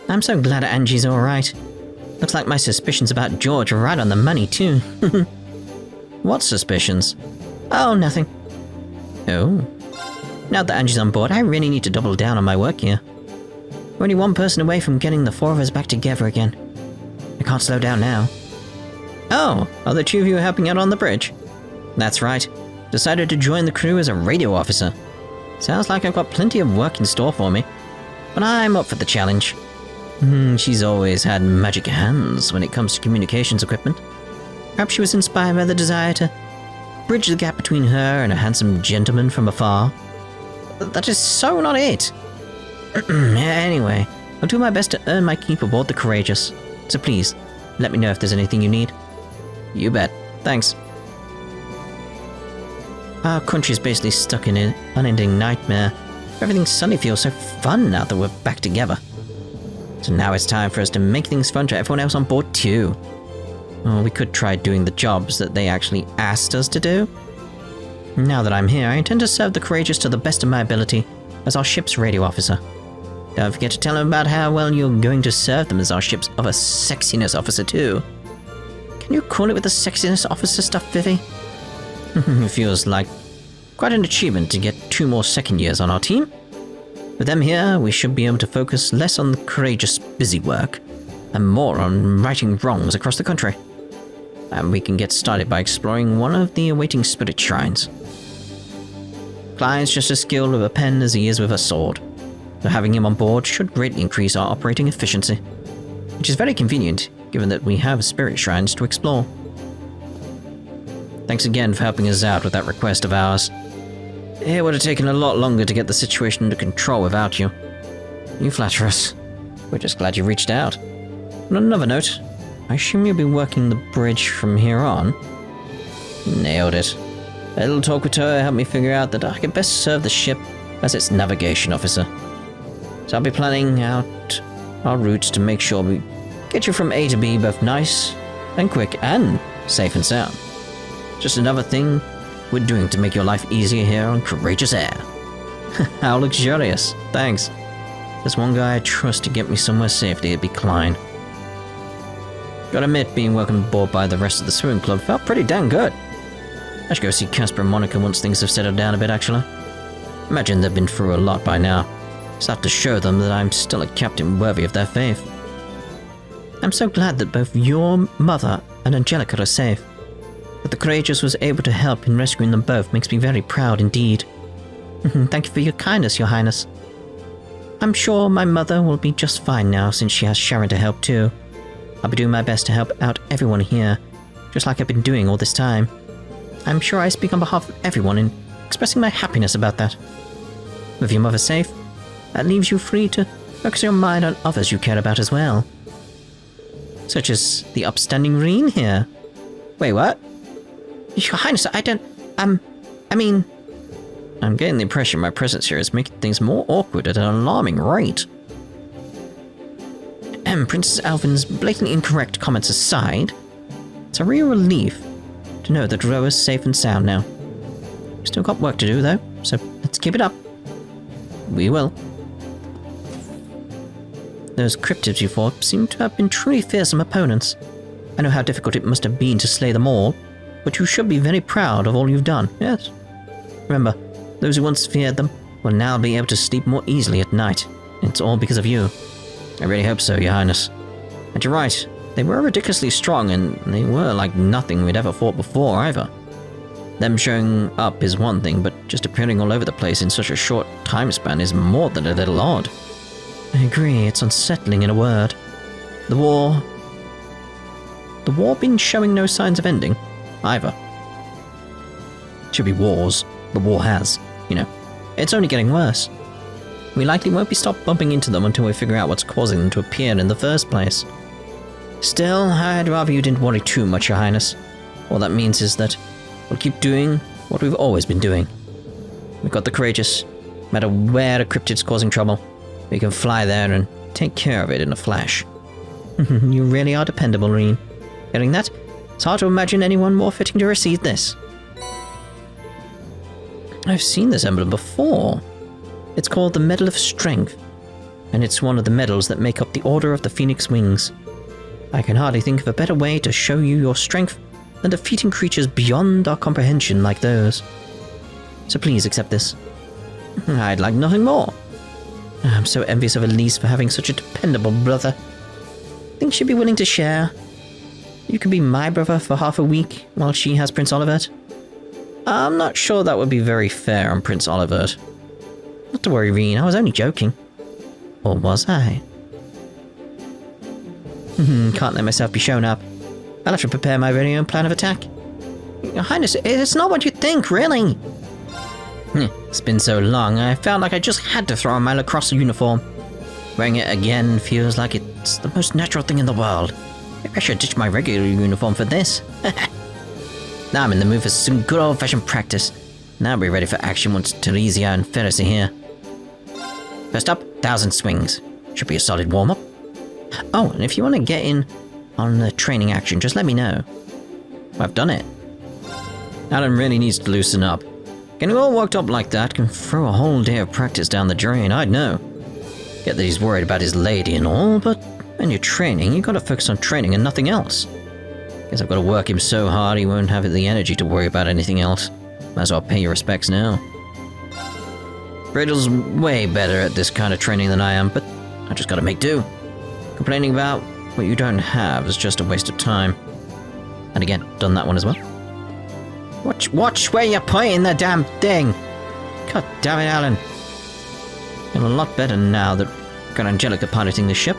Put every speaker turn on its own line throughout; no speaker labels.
I'm so glad Angie's alright. Looks like my suspicions about George are right on the money, too.
What suspicions?
Oh, nothing.
Oh.
Now that Angie's on board, I really need to double down on my work here. We're only one person away from getting the four of us back together again. I can't slow down now.
Oh, are the two of you helping out on the bridge?
That's right.
Decided to join the crew as a radio officer.
Sounds like I've got plenty of work in store for me. But I'm up for the challenge.
She's always had magic hands when it comes to communications equipment.
Perhaps she was inspired by the desire to bridge the gap between her and a handsome gentleman from afar.
That is so not it.
Anyway, I'll do my best to earn my keep aboard the Courageous. So please, let me know if there's anything you need.
You bet. Thanks.
Our country's basically stuck in an unending nightmare. Everything suddenly feels so fun now that we're back together. So now it's time for us to make things fun for everyone else on board too. Or we could try doing the jobs that they actually asked us to do. Now that I'm here, I intend to serve the Courageous to the best of my ability as our ship's radio officer. Don't forget to tell them about how well you're going to serve them as our ship's other sexiness officer too. Can you call it with the sexiness officer stuff, Vivi?
It feels like quite an achievement to get 2 more second years on our team.
With them here, we should be able to focus less on the Courageous busy work and more on righting wrongs across the country. And we can get started by exploring one of the awaiting spirit shrines. Clyde's just as skilled with a pen as he is with a sword, so having him on board should greatly increase our operating efficiency, which is very convenient given that we have spirit shrines to explore.
Thanks again for helping us out with that request of ours. It would have taken a lot longer to get the situation under control without you.
You flatter us.
We're just glad you reached out.
On another note, I assume you'll be working the bridge from here on?
Nailed it. A little talk with her helped me figure out that I could best serve the ship as its navigation officer. So I'll be planning out our routes to make sure we get you from A to B both nice and quick and safe and sound. Just another thing we're doing to make your life easier here on Courageous Air.
How luxurious. Thanks. There's one guy I trust to get me somewhere safely, it'd be Klein.
Gotta admit, being welcomed aboard by the rest of the swimming club felt pretty dang good. I should go see Casper and Monica once things have settled down a bit, actually. Imagine they've been through a lot by now. Just have to show them that I'm still a captain worthy of their faith.
I'm so glad that both your mother and Angelica are safe. That the Courageous was able to help in rescuing them both makes me very proud indeed. Thank you for your kindness, Your Highness. I'm sure my mother will be just fine now since she has Sharon to help too. I'll be doing my best to help out everyone here, just like I've been doing all this time. I'm sure I speak on behalf of everyone in expressing my happiness about that. With your mother safe, that leaves you free to focus your mind on others you care about as well. Such as the upstanding Rean here.
Wait, what?
Your Highness, I'm
getting the impression my presence here is making things more awkward at an alarming rate.
Princess Alvin's blatantly incorrect comments aside, it's a real relief to know that Roa's safe and sound now. We've still got work to do though, so let's keep it up.
We will.
Those cryptids you fought seem to have been truly fearsome opponents. I know how difficult it must have been to slay them all, but you should be very proud of all you've done, yes? Remember, those who once feared them will now be able to sleep more easily at night. It's all because of you.
I really hope so, Your Highness.
And you're right, they were ridiculously strong and they were like nothing we'd ever fought before either. Them showing up is one thing, but just appearing all over the place in such a short time span is more than a little odd. I agree, it's unsettling in a word. The war been showing no signs of ending, either. Should be wars. The war has. You know, it's only getting worse. We likely won't be stopped bumping into them until we figure out what's causing them to appear in the first place. Still, I'd rather you didn't worry too much, Your Highness. All that means is that we'll keep doing what we've always been doing. We've got the Courageous. No matter where the cryptid's causing trouble, we can fly there and take care of it in a flash. You really are dependable, Rean. Hearing that, it's hard to imagine anyone more fitting to receive this. I've seen this emblem before. It's called the Medal of Strength. and it's one of the medals that make up the Order of the Phoenix Wings. I can hardly think of a better way to show you your strength than defeating creatures beyond our comprehension like those. So please accept this. I'd like nothing more. I'm so envious of Elise for having such a dependable brother. Think she'd be willing to share? You can be my brother for half a week while she has Prince Olivert. I'm not sure that would be very fair on Prince Olivert. Not to worry, Rean, I was only joking. Or was I? Can't let myself be shown up. I'll have to prepare my very own plan of attack. Your Highness, it's not what you think, really. It's been so long, I felt like I just had to throw on my lacrosse uniform. Wearing it again feels like it's the most natural thing in the world. Maybe I should ditch my regular uniform for this. Now I'm in the mood for some good old-fashioned practice. Now I'll be ready for action once Teresia and Ferris are here. First up, 1,000 swings. Should be a solid warm-up. Oh, and if you want to get in on the training action, just let me know. I've done it. Alan really needs to loosen up. Getting all worked up like that can throw a whole day of practice down the drain, I'd know. Get that he's worried about his lady and all, but when you're training, you gotta focus on training and nothing else. Guess I've gotta work him so hard he won't have the energy to worry about anything else. Might as well pay your respects now. Bradle's way better at this kind of training than I am, but I just gotta make do. Complaining about what you don't have is just a waste of time. And again, done that one as well. Watch where you're pointing the damn thing! God damn it, Alan. I'm a lot better now that I've got Angelica piloting the ship.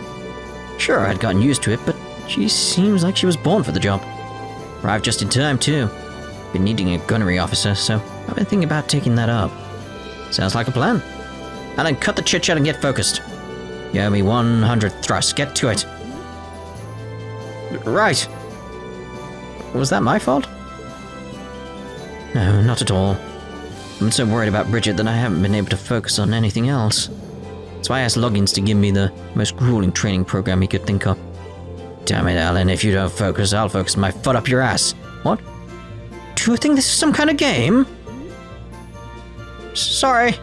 Sure, I'd gotten used to it, but she seems like she was born for the job. Arrived just in time, too. Been needing a gunnery officer, so I've been thinking about taking that up. Sounds like a plan. Alan, cut the chit-chat and get focused. You owe me 100 thrusts. Get to it. Right. Was that my fault? No, not at all. I'm so worried about Bridget that I haven't been able to focus on anything else. That's why I asked Loggins to give me the most grueling training program he could think of. Damn it, Alan, if you don't focus, I'll focus my foot up your ass. What? Do you think this is some kind of game? Sorry.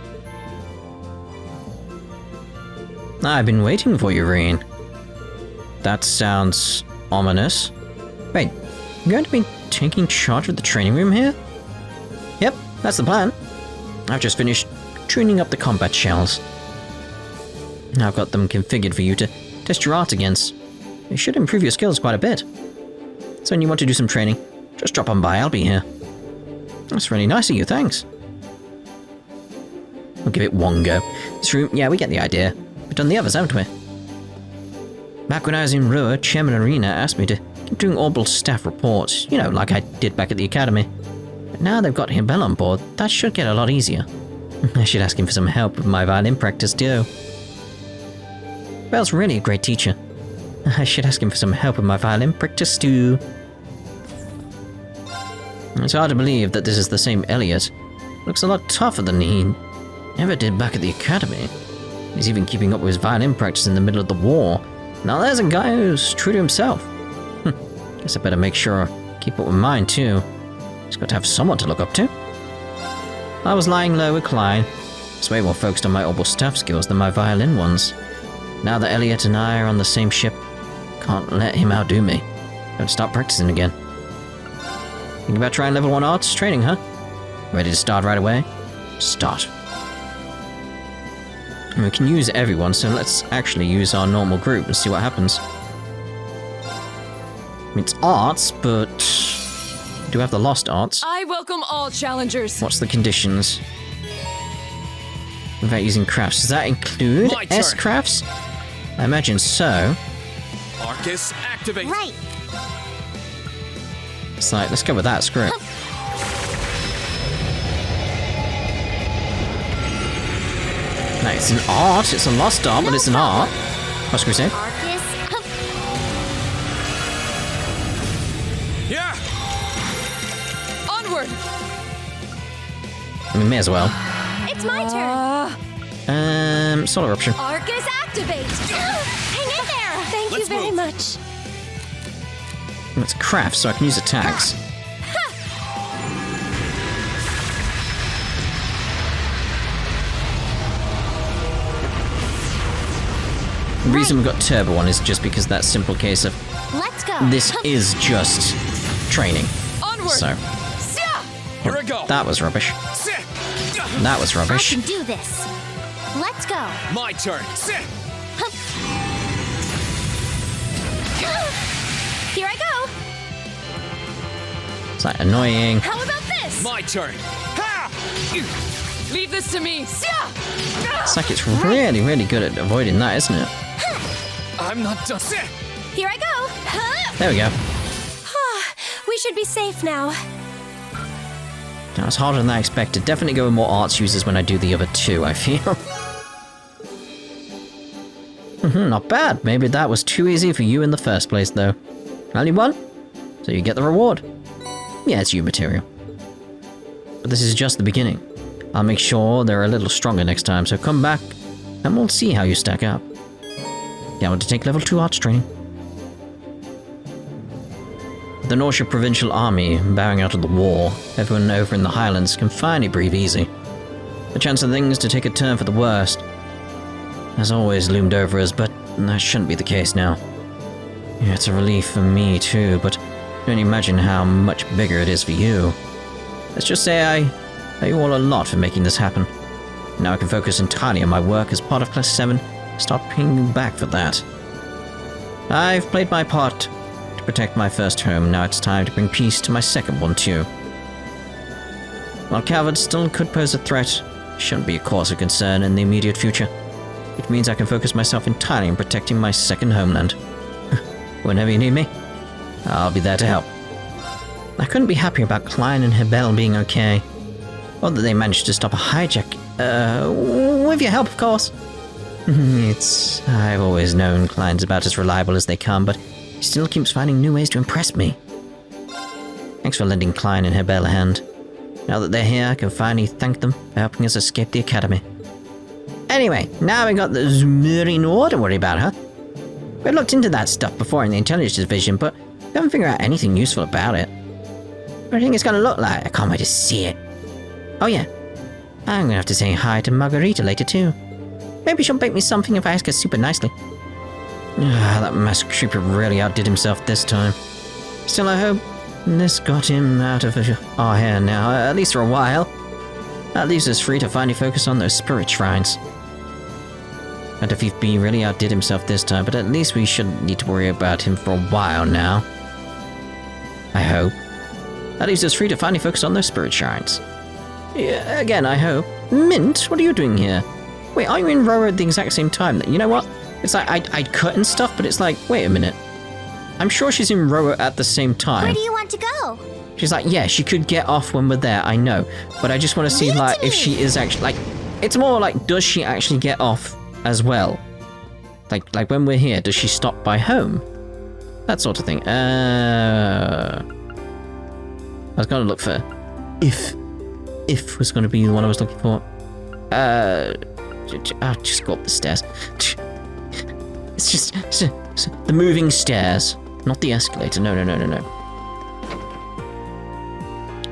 I've been waiting for you, Rean. That sounds ominous. Wait, you're going to be taking charge of the training room here? Yep, that's the plan. I've just finished tuning up the combat shells. Now I've got them configured for you to test your art against. It should improve your skills quite a bit. So when you want to do some training, just drop on by, I'll be here. That's really nice of you, thanks. We'll give it one go. This room, yeah, we get the idea. We've done the others, haven't we? Back when I was in Rua, Chairman Arena asked me to keep doing orbital staff reports, you know, like I did back at the academy. But now they've got Bell on board, that should get a lot easier. I should ask him for some help with my violin practice too. Bell's really a great teacher. I should ask him for some help with my violin practice too. It's hard to believe that this is the same Elliot. Looks a lot tougher than he ever did back at the academy. He's even keeping up with his violin practice in the middle of the war. Now there's a guy who's true to himself. Guess I better make sure I keep up with mine too. He's got to have someone to look up to. I was lying low with Klein. He's way more focused on my orbital staff skills than my violin ones. Now that Elliot and I are on the same ship, can't let him outdo me. Gotta start practicing again. Think about trying level 1 arts training, huh? Ready to start right away? Start. And we can use everyone, so let's actually use our normal group and see what happens. I mean, it's arts, but we do have the lost arts.
I welcome all challengers.
What's the conditions? Without using crafts, does that include S crafts? I imagine so.
Arcus, activate.
Right.
It's like, let's go with that, screw it. No, it's an art, it's a lost art, but it's an art. What's we say?
Arcus.
Yeah.
Onward.
We may as well.
It's my turn.
Solar eruption.
Arcus, activate. Hang in there. Thank you
Let's
very
move.
much.
It's crafts, so I can use attacks.
The reason we've got Turbo on is just because that simple case of
Let's go.
this is just training.
Onward.
So,
Here I go.
that was rubbish. That was
I
rubbish.
can do this. Let's go.
My turn.
Here I go.
It's like annoying.
How about this?
My turn. Ha!
Leave this to me.
It's like it's really, really good at avoiding that, isn't it?
I'm not done.
Here I go.
There we go.
We should be safe now.
That was harder than I expected. Definitely go with more arts users when I do the other two, I feel. Not bad. Maybe that was too easy for you in the first place, though. Only one, so you get the reward. Yeah, it's you material. But this is just the beginning. I'll make sure they're a little stronger next time, so come back and we'll see how you stack up. Yeah, I want to take level 2 arts training. The Norcia Provincial Army bowing out of the war, everyone over in the Highlands can finally breathe easy. The chance of things to take a turn for the worst has always loomed over us, but that shouldn't be the case now. Yeah, it's a relief for me too, but I can only imagine how much bigger it is for you. Let's just say I owe you all a lot for making this happen. Now I can focus entirely on my work as part of Class 7, start paying you back for that. I've played my part to protect my first home, now it's time to bring peace to my second one too. While Calvert still could pose a threat, it shouldn't be a cause of concern in the immediate future. Which means I can focus myself entirely on protecting my second homeland. Whenever you need me, I'll be there to help. I couldn't be happier about Klein and Hebel being okay. Or that they managed to stop a hijack. With your help, of course. I've always known Klein's about as reliable as they come, but he still keeps finding new ways to impress me. Thanks for lending Klein and Hebel a hand. Now that they're here, I can finally thank them for helping us escape the academy. Anyway, now we got the Zumerian War to worry about, huh? We looked into that stuff before in the intelligence division, but we haven't figured out anything useful about it. What do you think it's gonna look like? I can't wait to see it. Oh yeah, I'm gonna have to say hi to Margarita later too. Maybe she'll bake me something if I ask her super nicely. That masked creeper really outdid himself this time. Still, I hope this got him out of our hair now, at least for a while. That leaves us free to finally focus on those spirit shrines. And if he really outdid himself this time, but at least we shouldn't need to worry about him for a while now. I hope. That leaves us free to finally focus on those spirit shrines. Yeah, again, I hope. Mint, what are you doing here? Wait, are you in Roro at the exact same time? You know what? It's like, I'd cut and stuff, but it's like, wait a minute. I'm sure she's in Roro at the same time.
Where do you want to go?
She's like, yeah, she could get off when we're there, I know. But I just want to see, like, if she is actually, like, it's more like, does she actually get off as well? Like when we're here, does she stop by home? That sort of thing. I was going to look for if was going to be the one I was looking for. I'll just go up the stairs. It's just the moving stairs, not the escalator. No.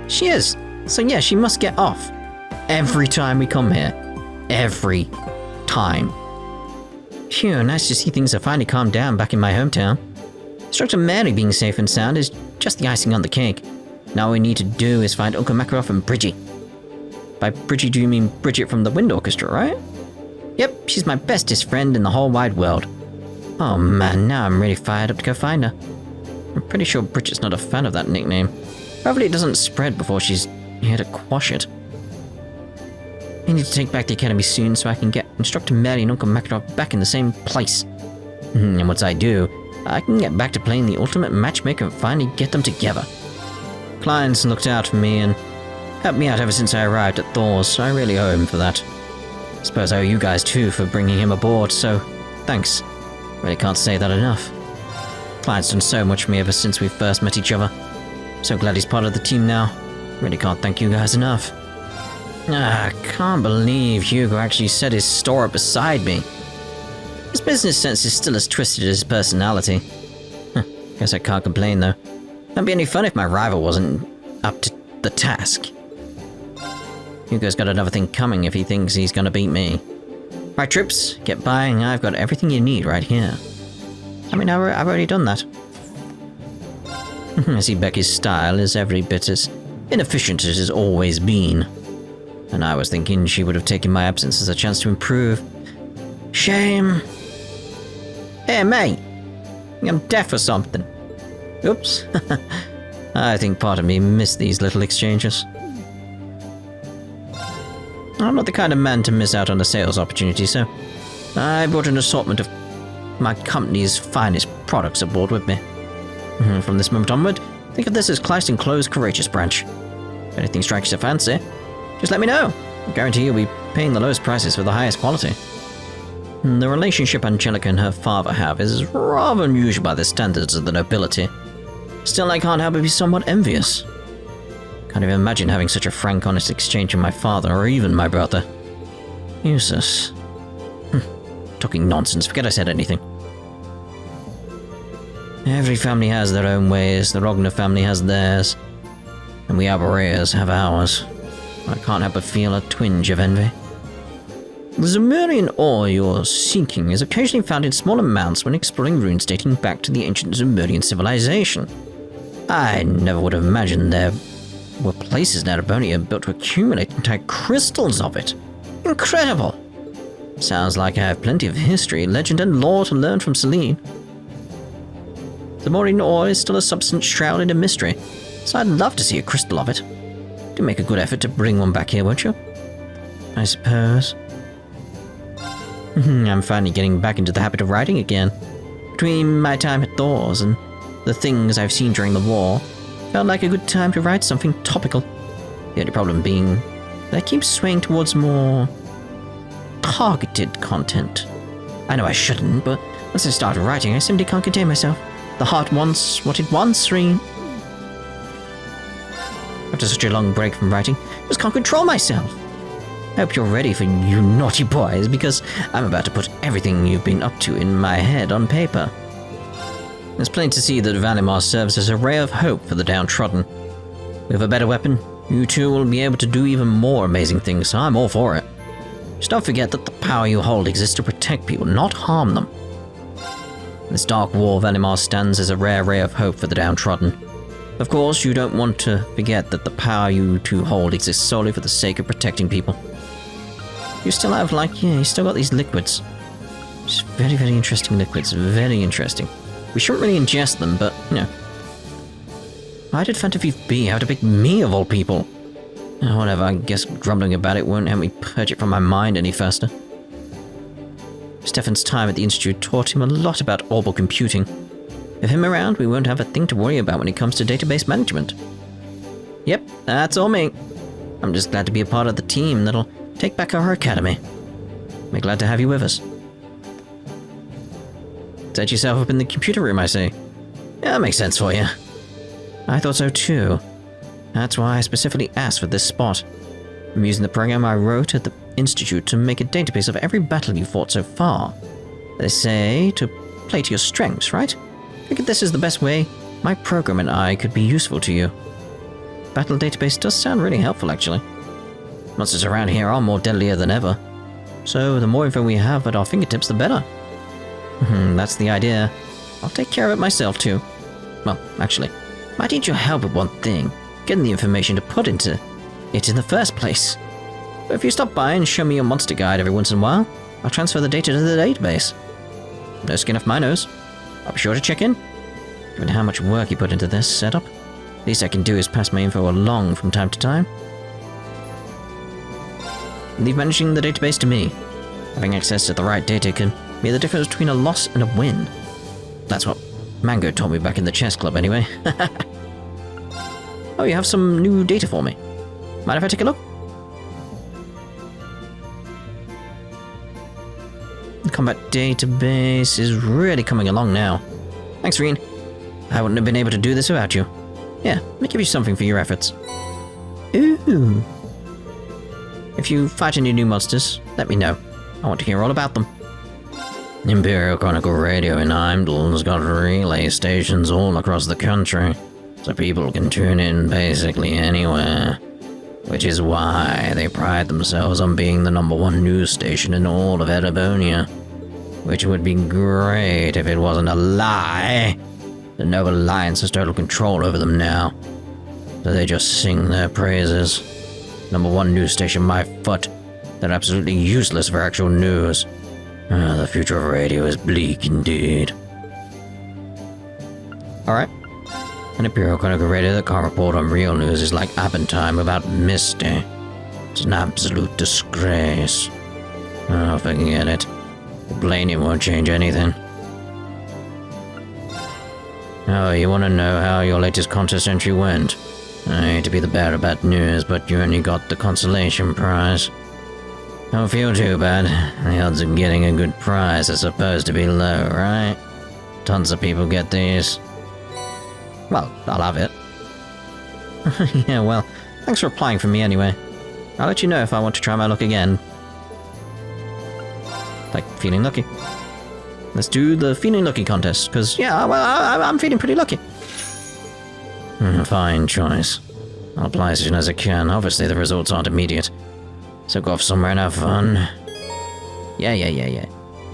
She is. So yeah, she must get off every time we come here. Every time. Phew, nice to see things have finally calmed down back in my hometown. Instructor Mary being safe and sound is just the icing on the cake. Now all we need to do is find Uncle Makarov and Bridgie. By Bridgie, do you mean Bridget from the Wind Orchestra, right? Yep, she's my bestest friend in the whole wide world. Oh man, now I'm really fired up to go find her. I'm pretty sure Bridget's not a fan of that nickname. Hopefully it doesn't spread before she's here to quash it. I need to take back the academy soon so I can get Instructor Mary and Uncle Makarov back in the same place. And once I do, I can get back to playing the ultimate matchmaker and finally get them together. Klein's looked out for me and helped me out ever since I arrived at Thor's, so I really owe him for that. I suppose I owe you guys too for bringing him aboard, so thanks. Really can't say that enough. Klein's done so much for me ever since we first met each other. So glad he's part of the team now. Really can't thank you guys enough. I can't believe Hugo actually set his store up beside me. His business sense is still as twisted as his personality. Guess I can't complain though. That'd be any fun if my rival wasn't up to the task. Hugo's got another thing coming if he thinks he's gonna beat me.
Right, troops, get buying. I've got everything you need right here. I mean, I've already done that. I see Becky's style is every bit as inefficient as it has always been. And I was thinking she would have taken my absence as a chance to improve. Shame. Hey, mate. I'm deaf or something. Oops. I think part of me missed these little exchanges. I'm not the kind of man to miss out on a sales opportunity, so I brought an assortment of my company's finest products aboard with me. From this moment onward, think of this as Kleist & Clo's Courageous branch. If anything strikes your fancy, just let me know. I guarantee you'll be paying the lowest prices for the highest quality. The relationship Angelica and her father have is rather unusual by the standards of the nobility. Still, I can't help but be somewhat envious. Can't even imagine having such a frank, honest exchange with my father or even my brother. Useless. Talking nonsense, forget I said anything. Every family has their own ways, the Rogner family has theirs, and we Arboreas have ours. I can't help but feel a twinge of envy. The Zemurian ore you're seeking is occasionally found in small amounts when exploring ruins dating back to the ancient Zemurian civilization. I never would have imagined there were places in Erebonia built to accumulate entire crystals of it. Incredible! Sounds like I have plenty of history, legend, and lore to learn from Celine. Zemurian ore is still a substance shrouded in mystery, so I'd love to see a crystal of it. Do make a good effort to bring one back here, won't you? I suppose. I'm finally getting back into the habit of writing again. Between my time at Thor's and the things I've seen during the war, felt like a good time to write something topical. The only problem being that I keep swaying towards more targeted content. I know I shouldn't, but once I start writing, I simply can't contain myself. The heart wants what it wants, Rean. After such a long break from writing, I just can't control myself. I hope you're ready for you naughty boys, because I'm about to put everything you've been up to in my head on paper. It's plain to see that Valimar serves as a ray of hope for the downtrodden. With a better weapon, you two will be able to do even more amazing things, so I'm all for it. Just don't forget that the power you hold exists to protect people, not harm them. In this dark war, Valimar stands as a rare ray of hope for the downtrodden. Of course, you don't want to forget that the power you two hold exists solely for the sake of protecting people. You still have, you still got these liquids. Just very, very interesting liquids, very interesting. We shouldn't really ingest them, but, Why did Fantafief B have to pick me of all people? Whatever, I guess grumbling about it won't help me purge it from my mind any faster. Stefan's time at the Institute taught him a lot about orbal computing. With him around, we won't have a thing to worry about when it comes to database management. Yep, that's all me. I'm just glad to be a part of the team that'll take back our academy. We're glad to have you with us. Set yourself up in the computer room, I see. Yeah, that makes sense for you. I thought so too. That's why I specifically asked for this spot. I'm using the program I wrote at the Institute to make a database of every battle you fought so far. They say to play to your strengths, right? Figured this is the best way my program and I could be useful to you. Battle database does sound really helpful, actually. Monsters around here are more deadlier than ever, so the more info we have at our fingertips, the better. That's the idea. I'll take care of it myself, too. Well, actually, might need your help with one thing. Getting the information to put into it in the first place. But if you stop by and show me your monster guide every once in a while, I'll transfer the data to the database. No skin off my nose. I'll be sure to check in. Given how much work you put into this setup, least I can do is pass my info along from time to time. Leave managing the database to me. Having access to the right data can be the difference between a loss and a win. That's what Mango told me back in the chess club anyway. Oh, you have some new data for me. Mind if I take a look? The combat database is really coming along now. Thanks, Rean. I wouldn't have been able to do this without you. Yeah, let me give you something for your efforts. Ooh. If you fight any new monsters, let me know. I want to hear all about them. Imperial Chronicle Radio in Heimdall's got relay stations all across the country, so people can tune in basically anywhere.
Which is why they pride themselves on being the #1 news station in all of Edibonia. Which would be great if it wasn't a lie. The Noble Alliance has total control over them now. So they just sing their praises. #1 news station, my foot. They're absolutely useless for actual news. The future of radio is bleak indeed.
Alright.
An Imperial Chronicle radio that can't report on real news is like Appentime without Misty. It's an absolute disgrace. Oh, forget it. Complaining won't change anything. Oh, you want to know how your latest contest entry went? I hate to be the bearer of bad news, but you only got the consolation prize. Don't feel too bad. The odds of getting a good prize are supposed to be low, right? Tons of people get these.
Well, I'll have it. Yeah, well, thanks for applying for me anyway. I'll let you know if I want to try my luck again. Like, feeling lucky. Let's do the feeling lucky contest, because, yeah, well, I'm feeling pretty lucky.
Fine choice. I'll apply as soon as I can. Obviously, the results aren't immediate. So go off somewhere and have fun.
Yeah.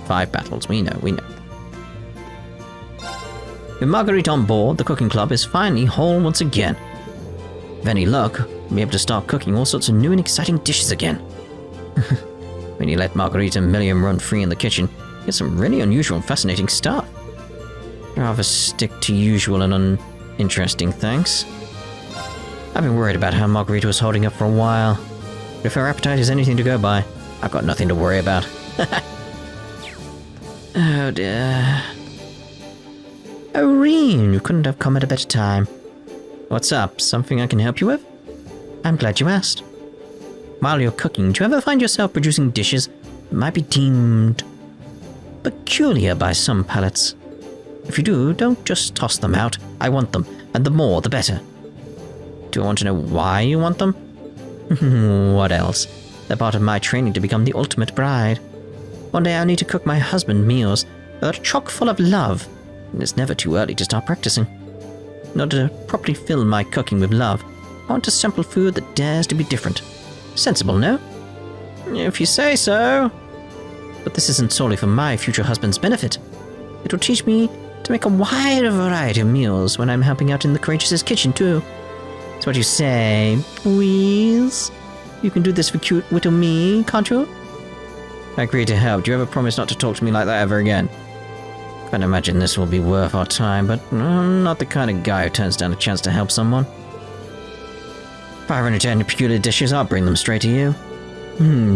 5 battles, we know. With Marguerite on board, the cooking club is finally whole once again. With any luck, we'll be able to start cooking all sorts of new and exciting dishes again. When you let Marguerite and Milliam run free in the kitchen, you get some really unusual and fascinating stuff. I'd rather stick to usual and uninteresting things. I've been worried about how Marguerite was holding up for a while. But if her appetite is anything to go by, I've got nothing to worry about. Oh dear. Oh, Rean, you couldn't have come at a better time. What's up? Something I can help you with? I'm glad you asked. While you're cooking, do you ever find yourself producing dishes that might be deemed peculiar by some palates? If you do, don't just toss them out. I want them, and the more, the better. Do I want to know why you want them? What else? They're part of my training to become the ultimate bride. One day I'll need to cook my husband meals that are chock full of love, and it's never too early to start practicing. In order to properly fill my cooking with love, I want a simple food that dares to be different. Sensible, no? If you say so. But this isn't solely for my future husband's benefit. It will teach me to make a wider variety of meals when I'm helping out in the Courageous' kitchen, too. That's what you say, please? You can do this for cute little me, can't you? I agree to help. Do you ever promise not to talk to me like that ever again? Can't imagine this will be worth our time, but I'm not the kind of guy who turns down a chance to help someone. If I run into any peculiar dishes, I'll bring them straight to you.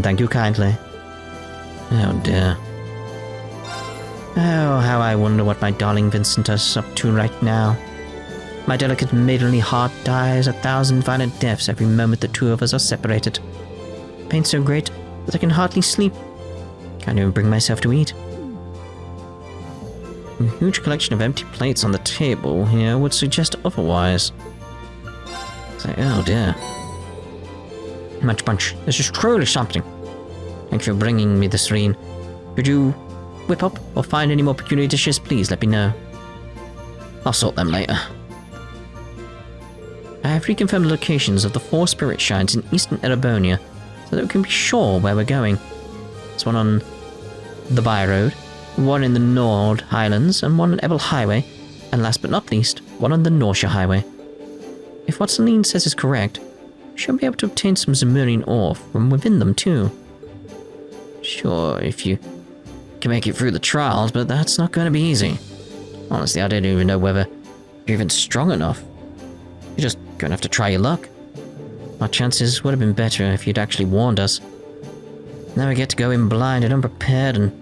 Thank you kindly. Oh dear. Oh, how I wonder what my darling Vincent is up to right now. My delicate maidenly heart dies 1,000 violent deaths every moment the two of us are separated. Pain so great that I can hardly sleep. Can't even bring myself to eat. A huge collection of empty plates on the table here would suggest otherwise. Oh dear. Munch. This is truly something. Thank you for bringing me this, Rean. Could you whip up or find any more peculiar dishes? Please let me know. I'll sort them later. I have reconfirmed the locations of the 4 spirit shrines in eastern Erebonia so that we can be sure where we're going. There's one on the By Road, one in the Nord Highlands, and one on Ebel Highway, and last but not least, one on the Norcia Highway. If what Celine says is correct, we should be able to obtain some Zemurian ore from within them too. Sure, if you can make it through the trials, but that's not going to be easy. Honestly, I don't even know whether you're even strong enough. You're just going to have to try your luck. Our chances would have been better if you'd actually warned us. Now we get to go in blind and unprepared and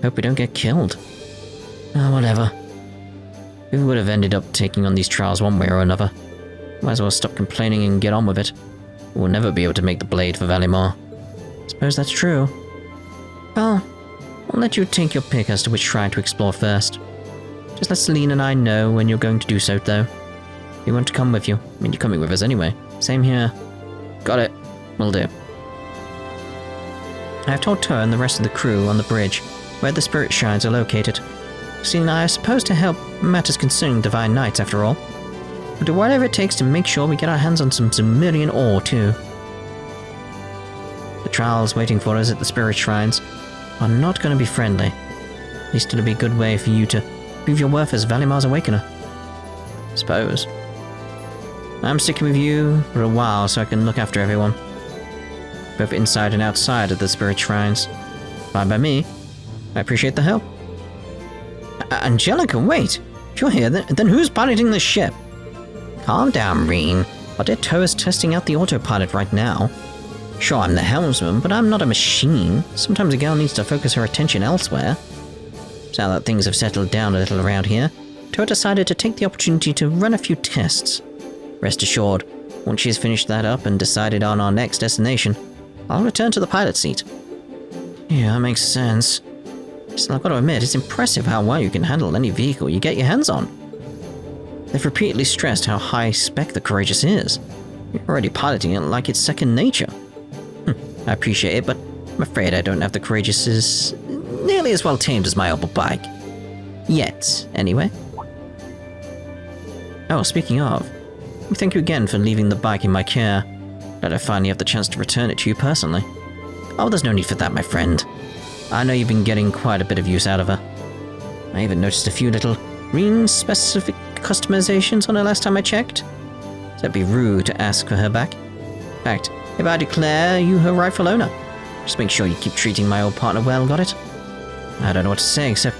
hope we don't get killed. Oh, whatever. We would have ended up taking on these trials one way or another. Might as well stop complaining and get on with it. We'll never be able to make the blade for Valimar. Suppose that's true. Well, I'll let you take your pick as to which shrine to explore first. Just let Celine and I know when you're going to do so, though. We want to come with you. I mean, you're coming with us anyway. Same here. Got it. Will do. I have told Toa and the rest of the crew on the bridge where the spirit shrines are located. Celine and I are supposed to help matters concerning Divine Knights, after all. We'll do whatever it takes to make sure we get our hands on some Zemurian ore, too. trials waiting for us at the spirit shrines are not going to be friendly. At least it'll be a good way for you to prove your worth as Valimar's Awakener. Suppose. I'm sticking with you for a while so I can look after everyone. Both inside and outside of the spirit shrines. Fine by me. I appreciate the help. Angelica, wait! If you're here, then who's piloting this ship? Calm down, Rean. Our dear Toe is testing out the autopilot right now. Sure, I'm the helmsman, but I'm not a machine. Sometimes a girl needs to focus her attention elsewhere. Now that things have settled down a little around here, Toe decided to take the opportunity to run a few tests. Rest assured, once she's finished that up and decided on our next destination, I'll return to the pilot seat. Yeah, that makes sense. Still, I've got to admit, it's impressive how well you can handle any vehicle you get your hands on. They've repeatedly stressed how high-spec the Courageous is. You're already piloting it like it's second nature. I appreciate it, but I'm afraid I don't have the Courageous as nearly as well tamed as my Autobike. Yet, anyway. Oh, speaking of, thank you again for leaving the bike in my care. Glad I finally have the chance to return it to you personally. Oh, there's no need for that, my friend. I know you've been getting quite a bit of use out of her. I even noticed a few little Rean-specific customizations on her last time I checked. So it'd be rude to ask for her back. In fact, if I declare you her rightful owner, just make sure you keep treating my old partner well, got it? I don't know what to say except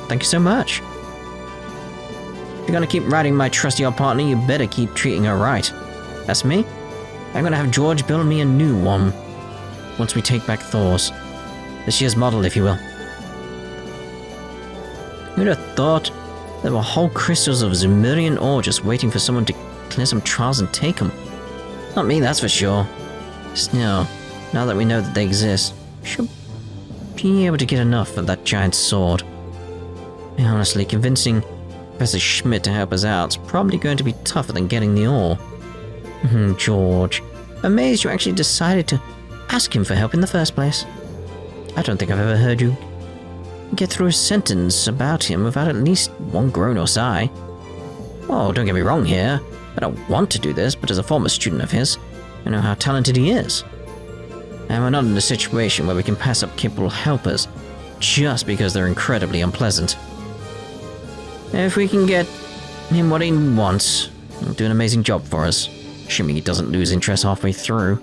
thank you so much. If you're gonna keep riding my trusty old partner, you better keep treating her right. That's me. I'm gonna have George build me a new one once we take back Thor's. This year's model, if you will. Who'd have thought there were whole crystals of Zemurian ore just waiting for someone to clear some trials and take them? Not me, that's for sure. Still, now that we know that they exist, we should be able to get enough of that giant sword. And honestly, convincing Professor Schmidt to help us out is probably going to be tougher than getting the ore. George, amazed you actually decided to ask him for help in the first place. I don't think I've ever heard you get through a sentence about him without at least one groan or sigh. Oh, don't get me wrong here. I don't want to do this, but as a former student of his, I know how talented he is. And we're not in a situation where we can pass up capable helpers just because they're incredibly unpleasant. If we can get him what he wants, he'll do an amazing job for us, assuming he doesn't lose interest halfway through.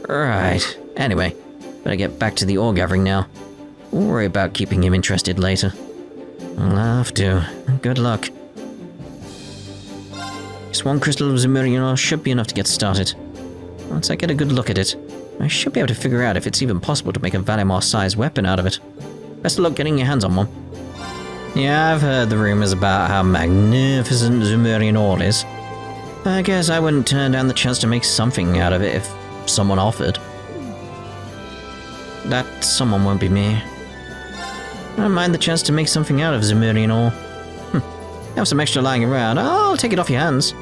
Right, anyway, better get back to the ore gathering now. We'll worry about keeping him interested later. I'll have to. Good luck. Just one crystal of Zemurian ore should be enough to get started. Once I get a good look at it, I should be able to figure out if it's even possible to make a Valimar-sized weapon out of it. Best of luck getting your hands on one. Yeah, I've heard the rumors about how magnificent Zemurian ore is. I guess I wouldn't turn down the chance to make something out of it if someone offered. That someone won't be me. I don't mind the chance to make something out of Zemurian ore. Have some extra lying around, I'll take it off your hands.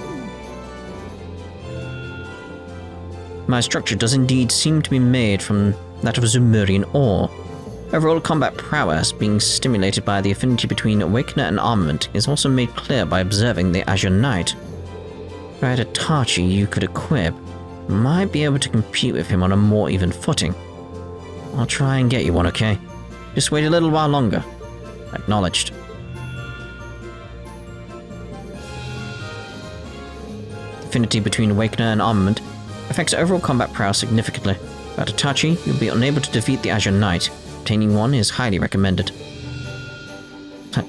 My structure does indeed seem to be made from that of Zemurian ore. Overall combat prowess being stimulated by the affinity between Awakener and armament is also made clear by observing the Azure Knight. If I had a Tachi you could equip, you might be able to compete with him on a more even footing. I'll try and get you one, okay? Just wait a little while longer. Acknowledged. Affinity between Awakener and armament affects overall combat prowess significantly. Without a Tachi, you'll be unable to defeat the Azure Knight. Obtaining one is highly recommended.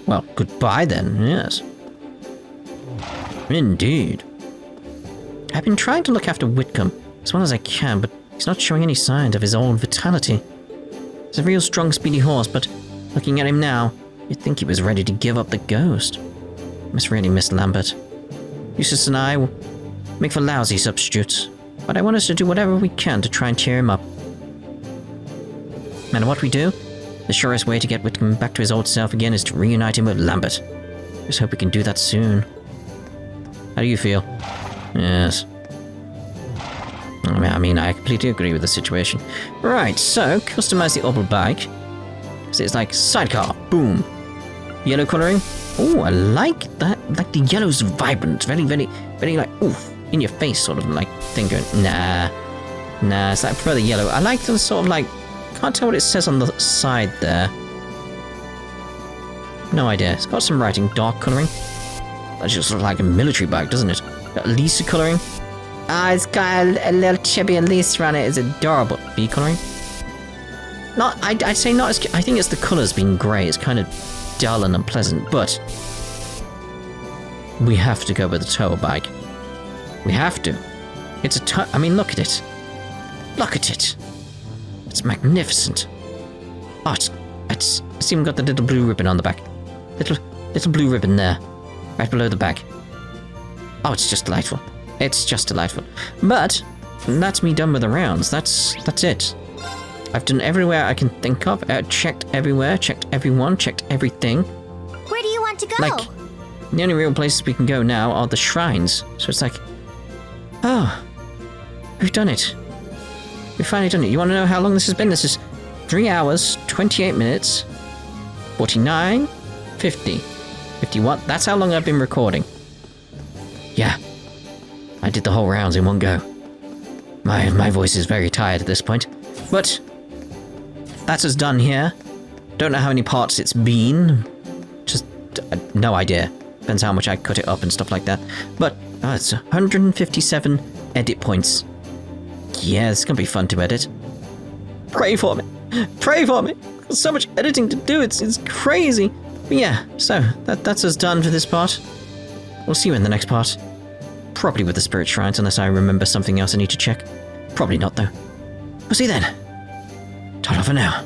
Well, goodbye then, yes. Indeed. I've been trying to look after Whitcomb as well as I can, but he's not showing any signs of his old vitality. He's a real strong, speedy horse, but looking at him now, you'd think he was ready to give up the ghost. Must really miss Lambert. Eustace and I will make for lousy substitutes, but I want us to do whatever we can to try and cheer him up. No matter what we do, the surest way to get Whitcomb back to his old self again is to reunite him with Lambert. Just hope we can do that soon. How do you feel? Yes. I mean, I completely agree with the situation. Right, so, customize the Autobike. So it's like sidecar, boom. Yellow coloring. Oh, I like that. Like the yellow's vibrant. Very, very, very like, oof, in your face sort of like thing going, nah.
Nah, I prefer the yellow. I like the sort of like... Can't tell what it says on the side there. No idea. It's got some writing. Dark colouring. That's just sort of like a military bike, doesn't it? Got Lisa colouring. It's got a little chibi Lisa on it. It's adorable. B colouring. Not, I'd say not as... I think it's the colours being grey. It's kind of dull and unpleasant, but... We have to go with the tow bike. We have to. It's a I mean, look at it. Look at it. It's magnificent. Oh, it's even got the little blue ribbon on the back. Little blue ribbon there. Right below the back. Oh, it's just delightful. It's just delightful. But, that's me done with the rounds. That's it. I've done everywhere I can think of. Checked everywhere, checked everyone, checked everything.
Where do you want to go?
Like, the only real places we can go now are the shrines. So it's like, oh, we've done it. We've finally done it. You want to know how long this has been? This is 3 hours, 28 minutes, 49, 50. 51. That's how long I've been recording. Yeah. I did the whole rounds in one go. My voice is very tired at this point. But that's us done here. Don't know how many parts it's been. Just no idea. Depends how much I cut it up and stuff like that. But it's 157 edit points. Yeah, it's gonna be fun to edit. Pray for me. Pray for me. There's so much editing to do. It's crazy. But yeah, so that's us done for this part. We'll see you in the next part. Probably with the spirit shrines, unless I remember something else I need to check. Probably not, though. We'll see you then. Ta-ta for now.